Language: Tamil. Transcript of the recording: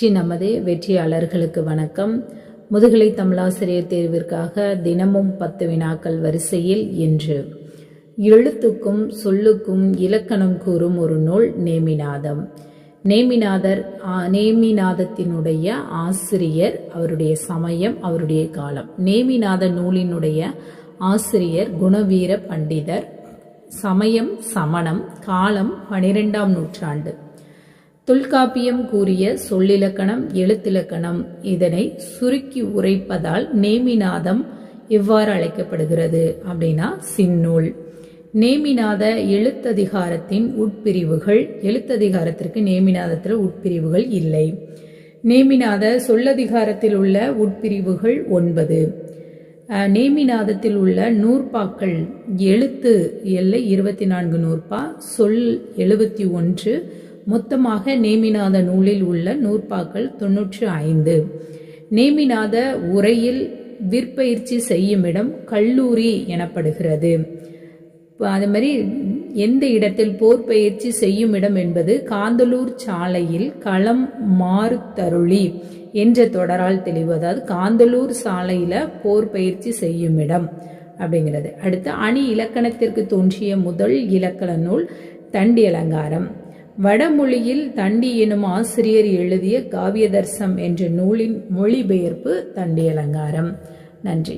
நமது வெற்றியாளர்களுக்கு வணக்கம். முதுகலை தமிழாசிரியர் தேர்விற்காக தினமும் 10 வினாக்கள் வரிசையில் இன்று எழுத்துக்கும் சொல்லுக்கும் இலக்கணம் கூறும் ஒரு நூல் நேமிநாதம். நேமிநாதத்தினுடைய ஆசிரியர், அவருடைய சமயம், அவருடைய காலம். நேமிநாத நூலினுடைய ஆசிரியர் குணவீர பண்டிதர். சமயம் சமணம். காலம் 12ஆம் நூற்றாண்டு. தொல்காப்பியம் கூறிய சொல்லிலக்கணம், எழுத்திலக்கணம். இதனை சுருக்கி உரைப்பதால் நேமிநாதம் எவ்வாறு அழைக்கப்படுகிறது அப்படின்னா சின்னூல். நேமிநாத எழுத்ததிகாரத்தின் உட்பிரிவுகள். எழுத்ததிகாரத்திற்கு நேமிநாதத்தில் உட்பிரிவுகள் இல்லை. நேமிநாத சொல்லதிகாரத்தில் உள்ள உட்பிரிவுகள் 9. நேமிநாதத்தில் உள்ள நூற்பாக்கள். எழுத்து எல்லை 24 நூற்பா, சொல் 71. மொத்தமாக நேமிநாத நூலில் உள்ள நூற்பாக்கள் 95. நேமிநாத உரையில் விற்பயிற்சி செய்யுமிடம் கல்லூரி எனப்படுகிறது. அது மாதிரி எந்த இடத்தில் போர் பயிற்சி செய்யும் இடம் என்பது காந்தலூர் சாலையில் களம் மாறுத்தருளி என்ற தொடரால் தெளிவு. அதாவது காந்தலூர் சாலையில போர் பயிற்சி செய்யும் இடம் அப்படிங்கிறது. அடுத்து அணி இலக்கணத்திற்கு தோன்றிய முதல் இலக்கண நூல் தண்டி அலங்காரம். வடமொழியில் தண்டி எனும் ஆசிரியர் எழுதிய காவியதர்சம் என்ற நூலின் மொழிபெயர்ப்பு தண்டி அலங்காரம். நன்றி.